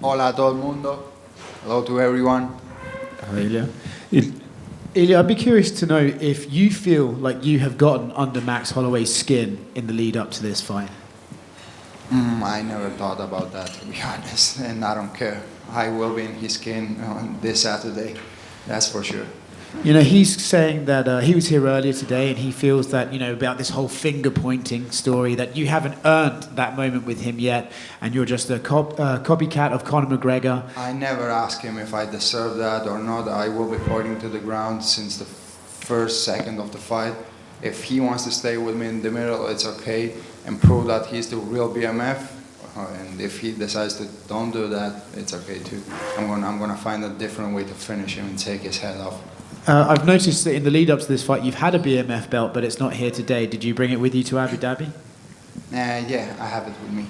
Hola a todo el mundo. Hello to everyone. Hi, Ilia. Ilia, I'd be curious to know if you feel like you have gotten under Max Holloway's skin in the lead up to this fight. I never thought about that, to be honest, and I don't care. I will be in his skin on this Saturday, that's for sure. You know, he's saying that he was here earlier today and he feels that, you know, about this whole finger-pointing story, that you haven't earned that moment with him yet and you're just a copycat of Conor McGregor. I never asked him if I deserve that or not. I will be pointing to the ground since the first second of the fight. If he wants to stay with me in the middle, it's okay, and prove that he's the real BMF. And if he decides to don't do that, it's okay too. I'm gonna find a different way to finish him and take his head off. I've noticed that in the lead up to this fight, you've had a BMF belt, but it's not here today. Did you bring it with you to Abu Dhabi? Yeah, I have it with me.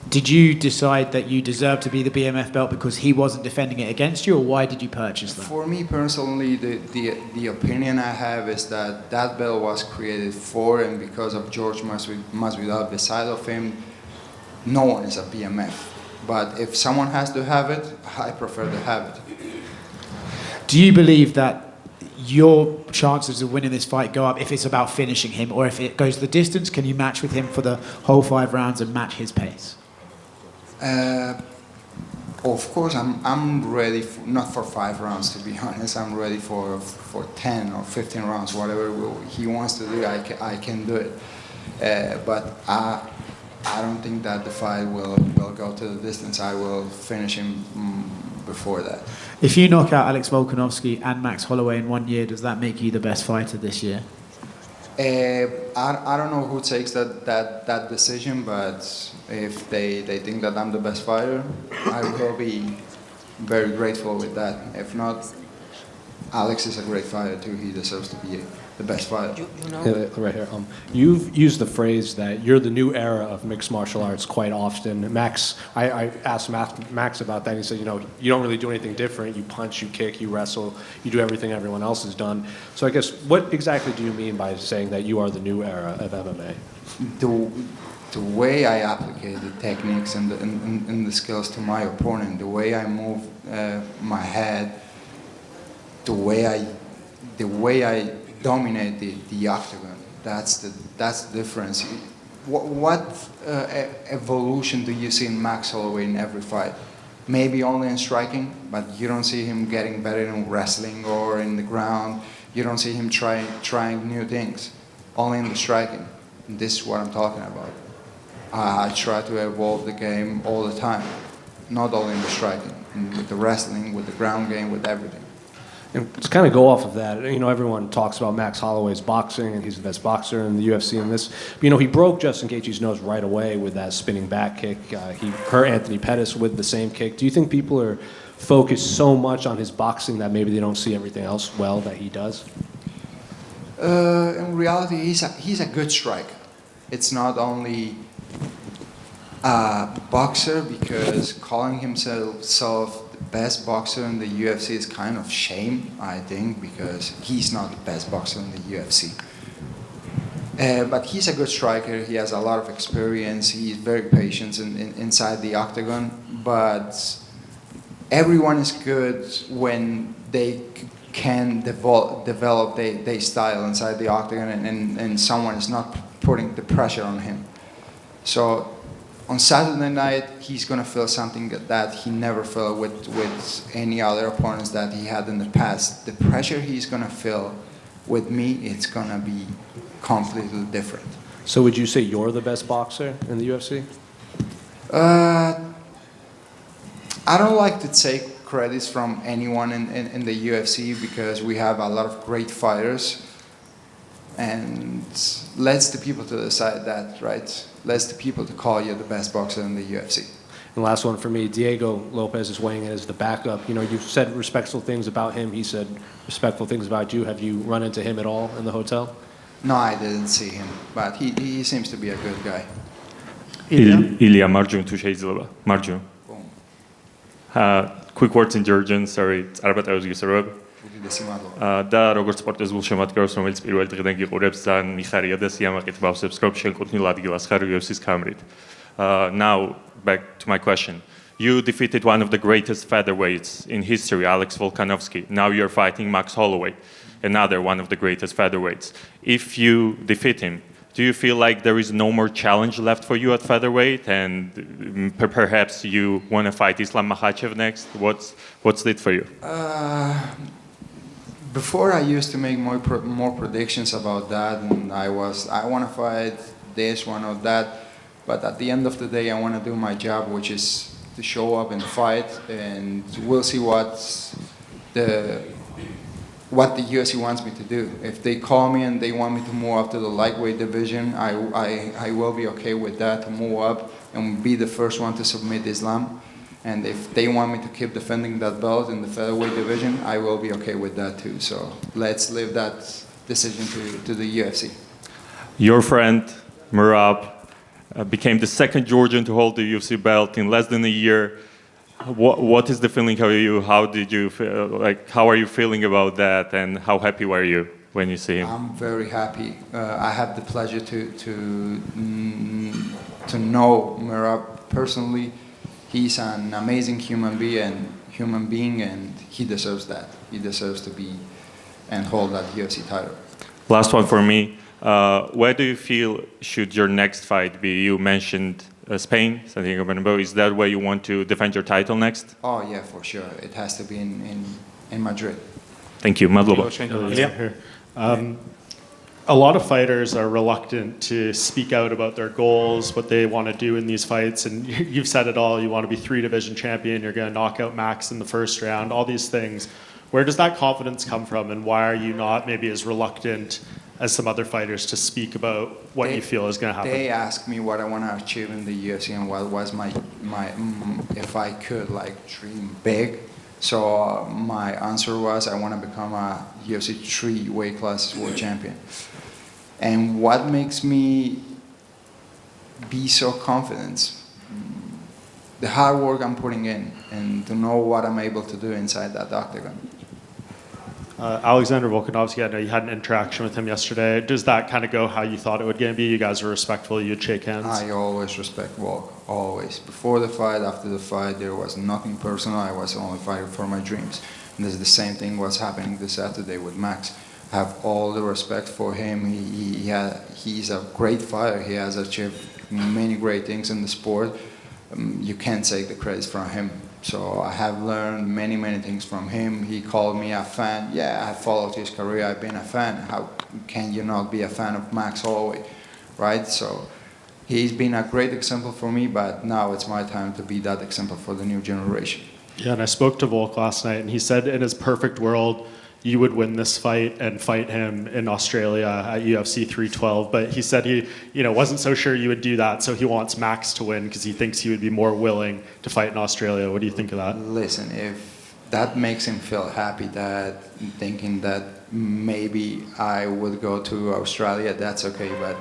Did you decide that you deserve to be the BMF belt because he wasn't defending it against you, or why did you purchase that? For me personally, the opinion I have is that that belt was created for and because of George Masvidal. Beside of him, no one is a BMF. But if someone has to have it, I prefer to have it. Do you believe that your chances of winning this fight go up if it's about finishing him, or if it goes the distance, can you match with him for the whole 5 rounds and match his pace? Of course, I'm ready, not for 5 rounds to be honest. I'm ready for 10 or 15 rounds, whatever he wants to do, I can do it. But I don't think that the fight will go to the distance. I will finish him before that. If you knock out Alex Volkanovski and Max Holloway in 1 year, does that make you the best fighter this year? I don't know who takes that decision, but if they think that I'm the best fighter, I will be very grateful with that. If not, Alex is a great fighter too. He deserves to be the best fighter. You know? Right here. You've used the phrase that you're the new era of mixed martial arts quite often. Max, I asked Max about that, and he said, you know, you don't really do anything different. You punch, you kick, you wrestle, you do everything everyone else has done. So I guess, what exactly do you mean by saying that you are the new era of MMA? The way I applicate the techniques and the skills to my opponent, the way I move my head, the way I dominate the octagon. That's the difference. What evolution do you see in Max Holloway in every fight? Maybe only in striking, but you don't see him getting better in wrestling or in the ground. You don't see him trying new things. Only in the striking. And this is what I'm talking about. I try to evolve the game all the time, not only in the striking, with the wrestling, with the ground game, with everything. And to kind of go off of that, you know, everyone talks about Max Holloway's boxing, and he's the best boxer in the UFC and this. But, you know, he broke Justin Gaethje's nose right away with that spinning back kick. He hurt Anthony Pettis with the same kick. Do you think people are focused so much on his boxing that maybe they don't see everything else well that he does? In reality, he's a good striker. It's not only a boxer, because calling himself the best boxer in the UFC is kind of shame, I think, because he's not the best boxer in the UFC. But he's a good striker. He has a lot of experience. He's very patient inside the octagon. But everyone is good when they can develop their style inside the octagon, and someone is not putting the pressure on him. So on Saturday night, he's going to feel something that he never felt with any other opponents that he had in the past. The pressure he's going to feel with me, it's going to be completely different. So would you say you're the best boxer in the UFC? I don't like to take credits from anyone in the UFC, because we have a lot of great fighters, and let's the people to decide that, right? Let's the people to call you the best boxer in the UFC. And last one for me, Diego Lopez is weighing in as the backup. You know, you've said respectful things about him. He said respectful things about you. Have you run into him at all in the hotel? No, I didn't see him, but he seems to be a good guy. Ilia, მარჯვნივ თუ შეიძლება. მარჯვნივ. Quick words in Georgian, sorry, არაბატაოს გისურვებ. და როგორც სპორტის გულშემატკივრებს, რომელიც პირველ დღიდან გიყურებს, ძალიან მიხარია და სიამაყით ვავსებს, რომ შენ კუთვნილ ადგილას ხარ UFC-ს ქამრით. Now, back to my question. You defeated one of the greatest featherweights in history, Alex Volkanovski. Now you're fighting Max Holloway, another one of the greatest featherweights. If you defeat him, do you feel like there is no more challenge left for you at featherweight, and perhaps you want to fight Islam Makhachev next? What's it for you? Before I used to make more predictions about that, and I want to fight this one or that, but at the end of the day, I want to do my job, which is to show up and fight, and we'll see what the UFC wants me to do. If they call me and they want me to move up to the lightweight division, I will be okay with that, to move up and be the first one to submit Islam. And if they want me to keep defending that belt in the featherweight division, I will be okay with that too. So let's leave that decision to the UFC. Your friend, Merab, became the second Georgian to hold the UFC belt in less than a year. What is the feeling for you? How did you feel? Like, how are you feeling about that? And how happy were you when you see him? I'm very happy. I have the pleasure to know Merab personally. He's an amazing human being, and he deserves that. He deserves to be and hold that UFC title. Last one for me. Where do you feel should your next fight be? You mentioned Spain, Santiago Bernabeu. Is that where you want to defend your title next? Oh yeah, for sure. It has to be in Madrid. Thank you. Madloba. A lot of fighters are reluctant to speak out about their goals, what they want to do in these fights, and you've said it all. You want to be 3-division champion, you're going to knock out Max in the first round, all these things. Where does that confidence come from, and why are you not maybe as reluctant as some other fighters to speak about what you feel is going to happen? They ask me what I want to achieve in the UFC and what was my if I could like dream big. So my answer was I want to become a UFC 3 weight class world champion. And what makes me be so confident? The hard work I'm putting in, and to know what I'm able to do inside that octagon. Alexander Volkanovski, I know you had an interaction with him yesterday. Does that kind of go how you thought it would be? You guys were respectful, you'd shake hands? I always respect Volk, always. Before the fight, after the fight, there was nothing personal. I was only fighting for my dreams. And this is the same thing what's happening this Saturday with Max. I have all the respect for him. He's a great fighter. He has achieved many great things in the sport. You can't take the credit from him. So I have learned many things from him. He called me a fan. Yeah, I followed his career. I've been a fan. How can you not be a fan of Max Holloway, right? So he's been a great example for me, but now it's my time to be that example for the new generation. Yeah, and I spoke to Volk last night, and he said in his perfect world, you would win this fight and fight him in Australia at UFC 312. But he said he wasn't so sure you would do that, so he wants Max to win because he thinks he would be more willing to fight in Australia. What do you think of that? Listen, if that makes him feel happy, that thinking that maybe I would go to Australia, that's okay. But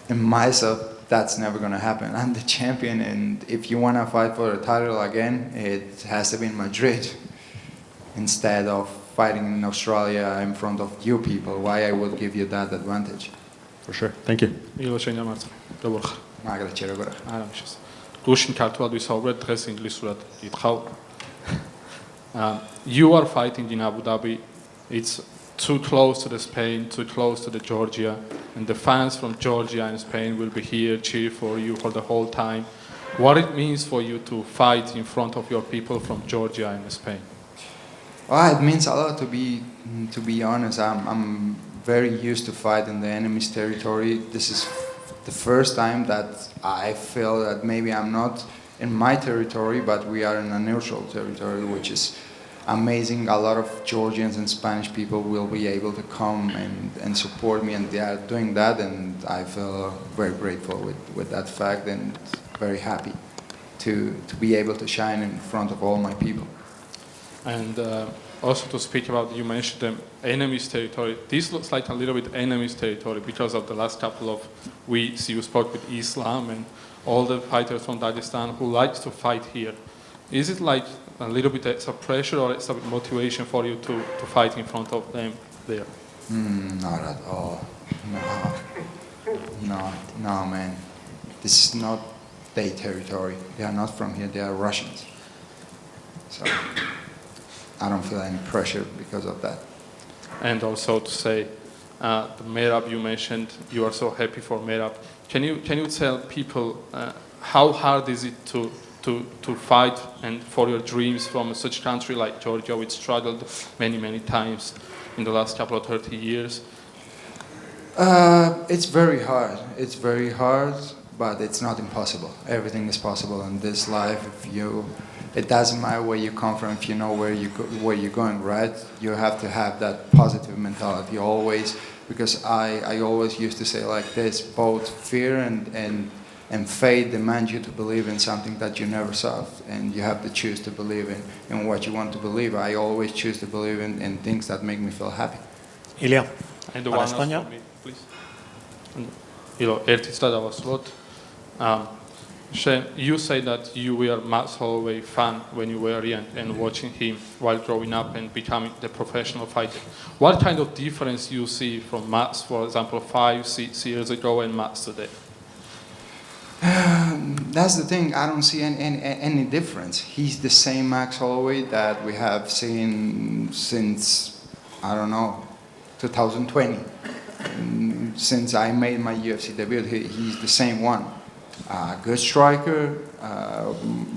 in myself, that's never going to happen. I'm the champion, and if you want to fight for the title again, it has to be in Madrid instead of fighting in Australia in front of you people. Why I would give you that advantage? For sure. Thank you. მილოშენია მარცხა. როგორ ხარ? Magra chera gora. არა მიშეს. გუშინ ქართულად ვისაუბრეთ, დღეს ინგლისურად გითხავ. You are fighting in Abu Dhabi. It's too close to the Spain, too close to the Georgia, and the fans from Georgia and Spain will be here cheer for you for the whole time. What it means for you to fight in front of your people from Georgia and Spain? Well, it means a lot to be honest. I'm very used to fight in the enemy's territory. This is the first time that I feel that maybe I'm not in my territory, but we are in a neutral territory, which is amazing. A lot of Georgians and Spanish people will be able to come and support me, and they are doing that, and I feel very grateful with that fact and very happy to be able to shine in front of all my people. And also to speak about, you mentioned the enemy's territory. This looks like a little bit enemy's territory because of the last couple of weeks you spoke with Islam and all the fighters from Dagestan who likes to fight here. Is it like a little bit extra pressure or extra motivation for you to fight in front of them there? Not at all. No, man. This is not their territory. They are not from here, they are Russians. So I don't feel any pressure because of that. And also to say, the Merab you mentioned, you are so happy for Merab. Can you tell people how hard is it to fight and for your dreams from such a country like Georgia, which struggled many times in the last couple of 30 years? It's very hard. It's very hard, but it's not impossible. Everything is possible in this life. It doesn't matter where you come from. If you know where you're going, right? You have to have that positive mentality always. Because I always used to say like this: both fear and faith demand you to believe in something that you never saw, and you have to choose to believe in what you want to believe. I always choose to believe in things that make me feel happy. Ilia, And the para one else España. for me, please. Értistä Davosvot. You say that you were a Max Holloway fan when you were young and watching him while growing up and becoming the professional fighter. What kind of difference you see from Max, for example, 5-6 years ago and Max today? That's the thing. I don't see any difference. He's the same Max Holloway that we have seen since, I don't know, 2020. Since I made my UFC debut, he's the same one. Good striker,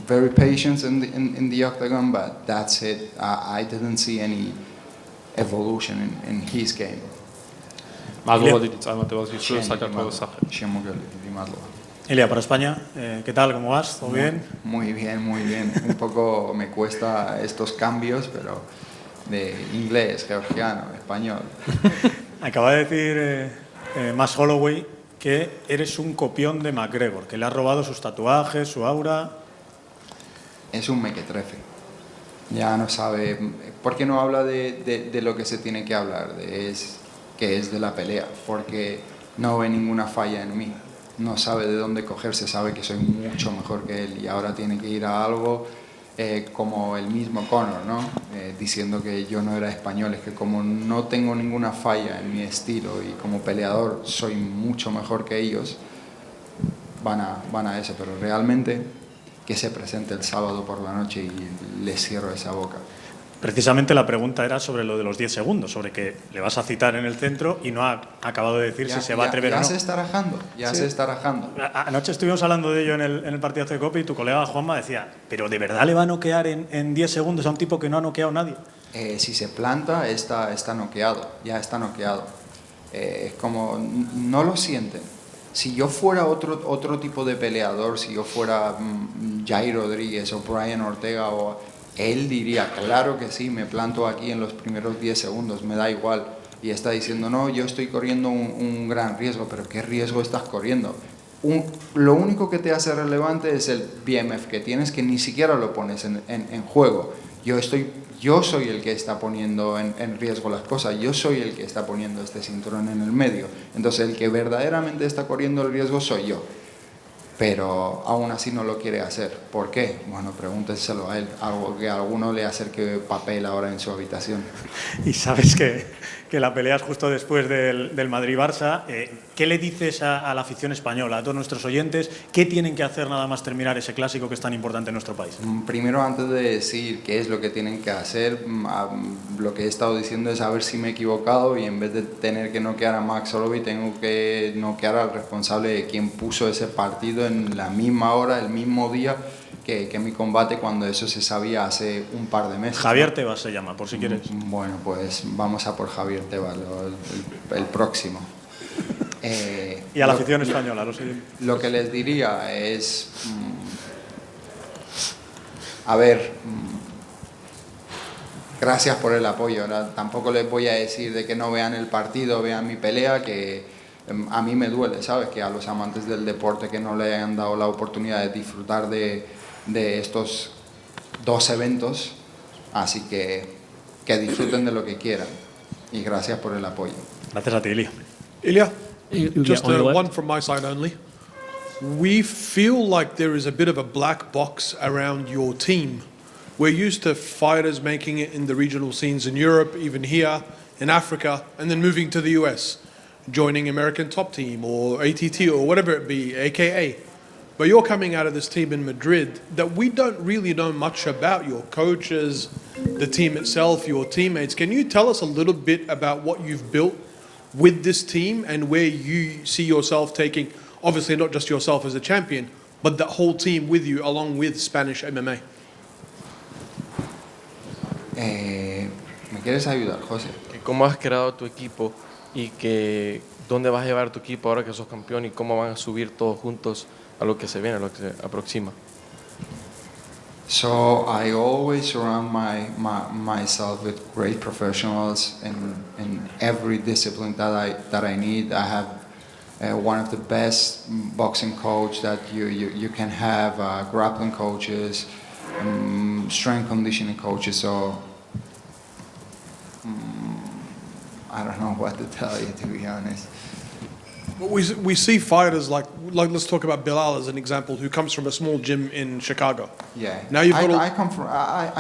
very patient in the octagon, but that's it. I didn't see any evolution in his game. Ilia, para España, ¿qué tal? ¿Cómo vas? ¿Todo bien? Muy bien, muy bien. Un poco me cuesta estos cambios, pero de inglés, georgiano, español. Acaba de decir Max Holloway que eres un copión de McGregor, que le has robado sus tatuajes, su aura. Es un mequetrefe. Ya no sabe. ¿Por qué no habla de lo que se tiene que hablar? Que es de la pelea. Porque no ve ninguna falla en mí. No sabe de dónde cogerse, sabe que soy mucho mejor que él y ahora tiene que ir a algo como el mismo Conor, ¿no? Diciendo que yo no era español, es que como no tengo ninguna falla en mi estilo y como peleador soy mucho mejor que ellos, van a eso, pero realmente que se presente el sábado por la noche y le cierro esa boca. Precisamente la pregunta era sobre lo de los 10 segundos, sobre que le vas a citar en el centro y no ha acabado de decir si se va a atrever o no. Ya se está rajando, se está rajando. Anoche estuvimos hablando de ello en el partido de Copa y tu colega Juanma decía, ¿pero de verdad le va a noquear en 10 segundos a un tipo que no ha noqueado a nadie? Si se planta, está noqueado, ya está noqueado. Es como, no lo sienten. Si yo fuera otro tipo de peleador, si yo fuera Jai Rodríguez o Brian Ortega, él diría, claro que sí, me planto aquí en los primeros 10 segundos, me da igual. Y está diciendo, no, yo estoy corriendo un gran riesgo, pero ¿qué riesgo estás corriendo? Lo único que te hace relevante es el BMF que tienes, que ni siquiera lo pones en juego. Yo soy el que está poniendo en riesgo las cosas, yo soy el que está poniendo este cinturón en el medio. Entonces el que verdaderamente está corriendo el riesgo soy yo. Pero aún así no lo quiere hacer. ¿Por qué? Bueno, pregúntenselo a él. Algo que a alguno le acerque papel ahora en su habitación. Y sabes que la pelea es justo después del Madrid-Barça. ¿Qué le dices a la afición española, a todos nuestros oyentes? ¿Qué tienen que hacer nada más terminar ese clásico que es tan importante en nuestro país? Primero, antes de decir qué es lo que tienen que hacer, lo que he estado diciendo es a ver si me he equivocado y en vez de tener que noquear a Max Holloway, tengo que noquear al responsable de quien puso ese partido en la misma hora, el mismo día que mi combate, cuando eso se sabía hace un par de meses. Javier Tebas se llama, por si quieres. Bueno, pues vamos a por Javier Tebas, el próximo. Y a la afición española, lo siguiente. Lo que les diría es, a ver, gracias por el apoyo. ¿No? Tampoco les voy a decir de que no vean el partido, vean mi pelea, que a mí me duele, ¿sabes? Que a los amantes del deporte que no le hayan dado la oportunidad de disfrutar de estos dos eventos, así que disfruten de lo que quieran y gracias por el apoyo. Gracias a ti, Ilia. Ilya, just on your left. one from my side only. We feel like there is a bit of a black box around your team. We're used to fighters making it in the regional scenes in Europe, even here, in Africa, and then moving to the US, joining American Top Team or ATT or whatever it be, AKA. but you're coming out of this team in Madrid that we don't really know much about, your coaches, the team itself, your teammates. Can you tell us a little bit about what you've built with this team and where you see yourself taking, obviously not just yourself as a champion, but the whole team with you along with Spanish MMA? ¿Me quieres ayudar, José? ¿Cómo has creado tu equipo y dónde vas a llevar tu equipo ahora que sos campeón y cómo van a subir todos juntos a lo que se viene, a lo que se aproxima? So I always surround myself with great professionals in every discipline that I need. I have one of the best boxing coach that you can have, grappling coaches, strength conditioning coaches. So I don't know what to tell you, to be honest. But we see fighters like let's talk about Bilal as an example, who comes from a small gym in Chicago. Yeah. Now you've got I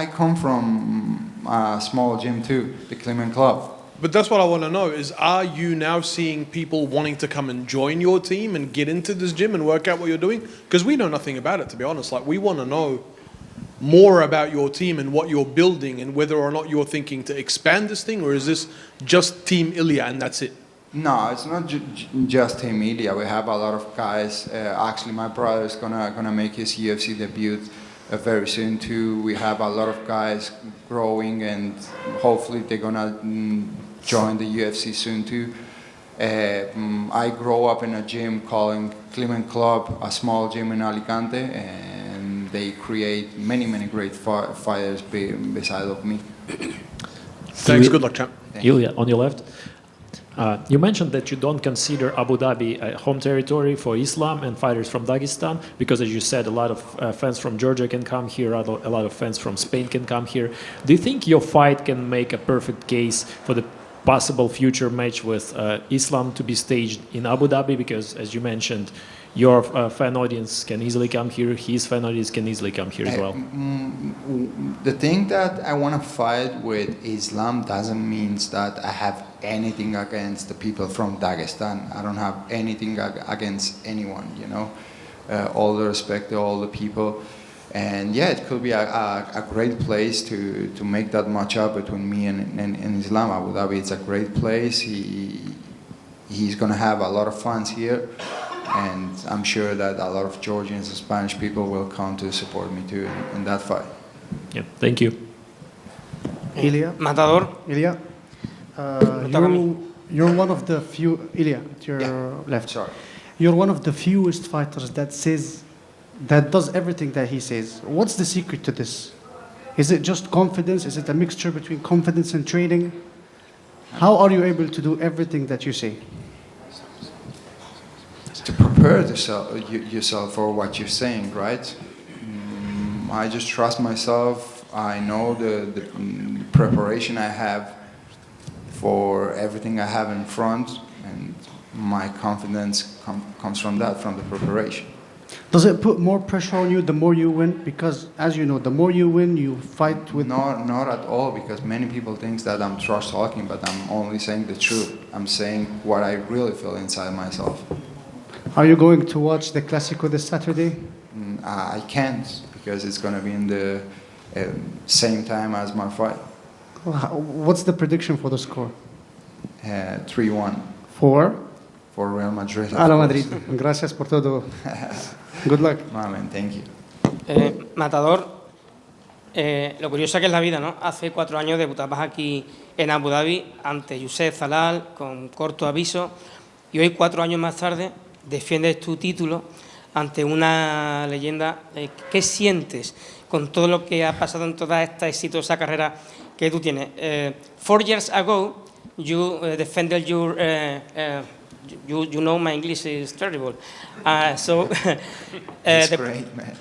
come from a small gym too, the Clement Club. But that's what I want to know is, are you now seeing people wanting to come and join your team and get into this gym and work out what you're doing? Because we know nothing about it, to be honest. Like, we want to know more about your team and what you're building and whether or not you're thinking to expand this thing, or is this just Team Ilia and that's it? No, it's not just Team Ilia. We have a lot of guys. Actually, my brother is gonna make his UFC debut very soon too. We have a lot of guys growing, and hopefully they're gonna join the UFC soon too. I grew up in a gym called Clement Club, a small gym in Alicante, and they create many great fighters beside of me. Thanks, good luck, champ. Ilia, on your left. You mentioned that you don't consider Abu Dhabi a home territory for Islam and fighters from Dagestan because, as you said, a lot of fans from Georgia can come here, a lot of fans from Spain can come here. Do you think your fight can make a perfect case for the possible future match with Islam to be staged in Abu Dhabi? Because, as you mentioned, your fan audience can easily come here, his fan audience can easily come here as well. The thing that I want to fight with Islam doesn't mean that I have anything against the people from Dagestan. I don't have anything against anyone, you know. All the respect to all the people. And yeah, it could be a great place to make that matchup between me and Islam. Abu Dhabi, it's a great place. He's going to have a lot of fans here. And I'm sure that a lot of Georgians and Spanish people will come to support me too in that fight. Yeah, thank you. Ilia. Matador. Ilia. You're one of the few. Ilia, to your left. Sorry. You're one of the fewest fighters that does everything that he says. What's the secret to this? Is it just confidence? Is it a mixture between confidence and training? How are you able to do everything that you say? To prepare yourself for what you're saying, right? I just trust myself. I know the preparation I have for everything I have in front, and my confidence comes from that, from the preparation. Does it put more pressure on you the more you win? Because, as you know, the more you win, you fight with... No, not at all, because many people think that I'm trash talking, but I'm only saying the truth. I'm saying what I really feel inside myself. Are you going to watch the Clásico this Saturday? I can't, because it's going to be in the same time as my fight. What's the prediction for the score? 3-1. For Real Madrid. A la Madrid. Gracias por todo. Good luck. Man, thank you. Matador, lo curioso que es la vida, ¿no? Hace 4 años debutabas aquí en Abu Dhabi ante Youssef Zalal con corto aviso, y hoy 4 años más tarde defiendes tu título ante una leyenda. ¿Qué sientes con todo lo que ha pasado en toda esta exitosa carrera que tú tienes? 4 years ago, you defended your... You know my English is terrible. It's great, man.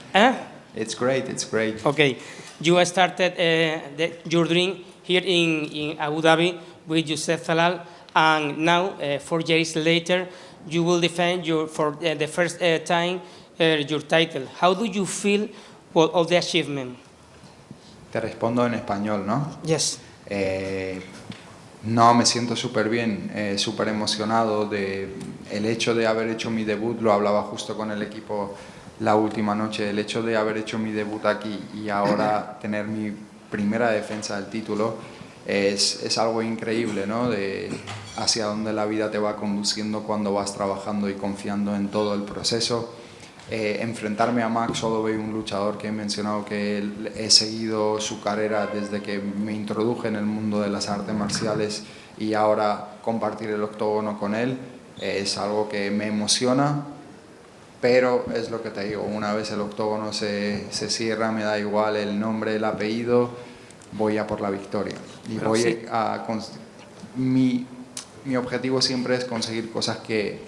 It's great. Okay. You started your dream here in Abu Dhabi with Youssef Zalal, and now, 4 years later, you will defend for the first time your title. How do you feel of the achievement? Te respondo en español, ¿no? Yes. No, me siento súper bien, súper emocionado de el hecho de haber hecho mi debut. Lo hablaba justo con el equipo la última noche. El hecho de haber hecho mi debut aquí y ahora tener mi primera defensa del título es algo increíble, ¿no? De hacia dónde la vida te va conduciendo cuando vas trabajando y confiando en todo el proceso. Enfrentarme a Max Holloway, un luchador que he mencionado que he seguido su carrera desde que me introduje en el mundo de las artes marciales, y ahora compartir el octógono con él es algo que me emociona, pero es lo que te digo, una vez el octógono se cierra, me da igual el nombre, el apellido, voy a por la victoria. Y Pero voy sí. mi objetivo siempre es conseguir cosas que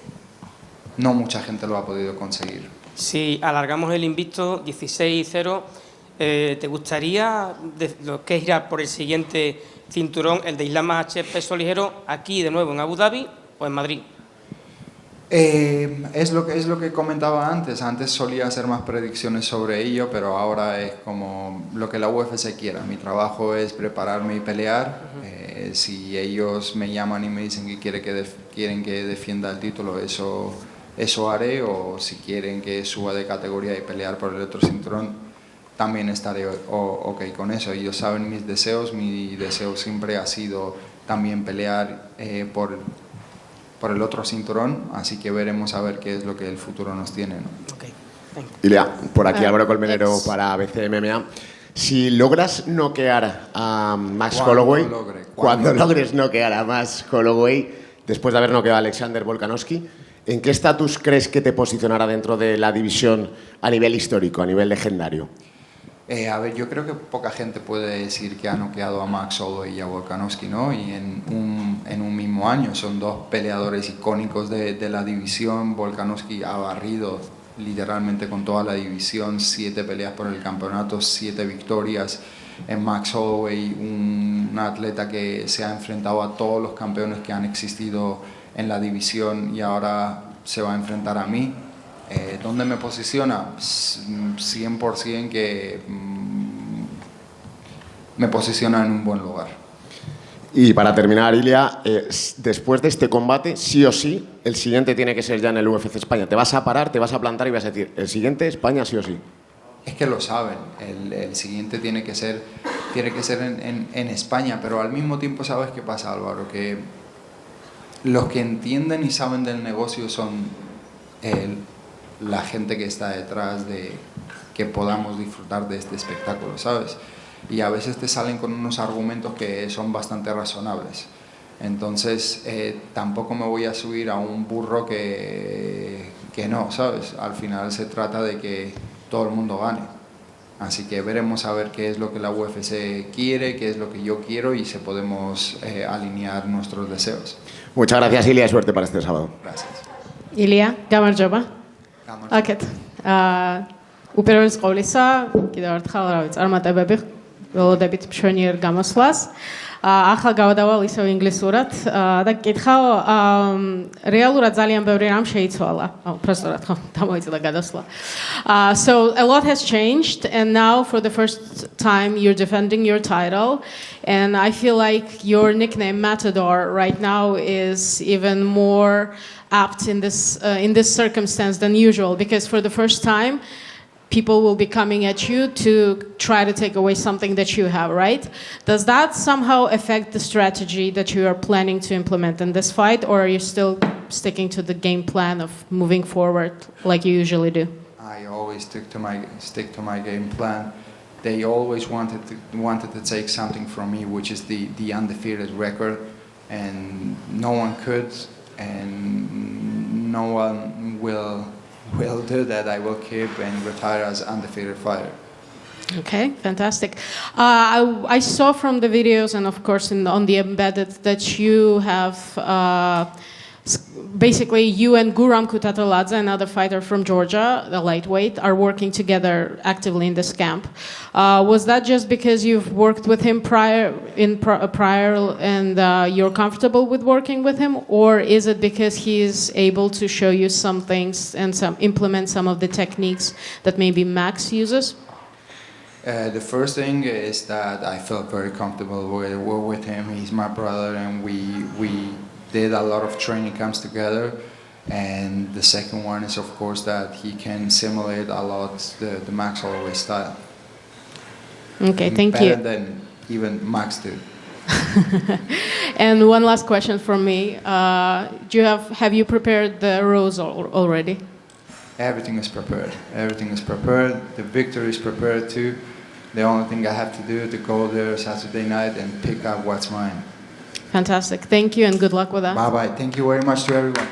no mucha gente lo ha podido conseguir. Si alargamos el invicto 16-0, ¿te gustaría lo que es ir a por el siguiente cinturón, el de Isla Makhachev peso ligero, aquí de nuevo en Abu Dhabi o en Madrid? Es lo que comentaba antes. Antes solía hacer más predicciones sobre ello, pero ahora es como lo que la UFC quiera. Mi trabajo es prepararme y pelear. Si ellos me llaman y me dicen que quieren que defienda el título, eso haré. O si quieren que suba de categoría y pelear por el otro cinturón, también estaré ok con eso. Ellos saben mis deseos. Mi deseo siempre ha sido también pelear por el otro cinturón, así que veremos a ver qué es lo que el futuro nos tiene, ¿no? Okay. Venga. Ilia, por aquí Álvaro Colmenero para BCMMA. Si logras noquear a Max Holloway, cuando logres noquear a Max Holloway, después de haber noqueado a Alexander Volkanovski, ¿en qué estatus crees que te posicionará dentro de la división a nivel histórico, a nivel legendario? A ver, yo creo que poca gente puede decir que ha noqueado a Max Holloway y a Volkanovski, ¿no? Y en un mismo año son dos peleadores icónicos de la división. Volkanovski ha barrido literalmente con toda la división, 7 peleas por el campeonato, 7 victorias. En Max Holloway, un atleta que se ha enfrentado a todos los campeones que han existido en la división y ahora se va a enfrentar a mí. ¿Dónde me posiciona? 100% que me posiciona en un buen lugar. Y para terminar, Ilia, después de este combate, sí o sí, el siguiente tiene que ser ya en el UFC España. Te vas a parar, te vas a plantar y vas a decir, el siguiente España sí o sí. Es que lo saben, el siguiente tiene que ser en España, pero al mismo tiempo, ¿sabes qué pasa, Álvaro? Que los que entienden y saben del negocio son la gente que está detrás de que podamos disfrutar de este espectáculo, ¿sabes? Y a veces te salen con unos argumentos que son bastante razonables. Entonces, tampoco me voy a subir a un burro que no, ¿sabes? Al final se trata de que todo el mundo gane. Así que veremos a ver qué es lo que la UFC quiere, qué es lo que yo quiero y si podemos alinear nuestros deseos. Muchas gracias, Ilia, y suerte para este sábado. Gracias. Ilya, გამარჯობა. აკეთ. უპირველეს ყოვლისა, კიდევ ერთხელ რა ვიცი, წარმატებები ველოდებით მშვენიერ გამოსვლას. ახლა გავადავალ ისევ ინგლისურად და გკითხავ, რეალურად ძალიან ბევრი რამ შეიცვალა. უბრალოდ ხო, დამოიწელა გადასვლა. So a lot has changed and now for the first time you're defending your title and I feel like your nickname Matador right now is even more apt in this circumstance than usual because for the first time people will be coming at you to try to take away something that you have, right? Does that somehow affect the strategy that you are planning to implement in this fight, or are you still sticking to the game plan of moving forward like you usually do? I always stick to my game plan. They always wanted to take something from me, which is the undefeated record, and no one could, and no one will do that. I will keep and retire as undefeated fighter. Okay, fantastic. I saw from the videos and of course on the embedded that you have basically you and Guram Kutataladze, another fighter from Georgia, the lightweight, are working together actively in this camp. Was that just because you've worked with him prior and you're comfortable with working with him, or is it because he's able to show you some things and implement some of the techniques that maybe Max uses? The first thing is that I felt very comfortable with him. He's my brother, and we did a lot of training camps together. And the second one is, of course, that he can simulate a lot the Max Holloway style. Okay, thank Better you. than even Max did. And one last question from me. Have you prepared the rose already? Everything is prepared. Everything is prepared. The victory is prepared too. The only thing I have to do is to go there Saturday night and pick up what's mine. Fantastic. Thank you and good luck with that. Bye bye. Thank you very much to everyone.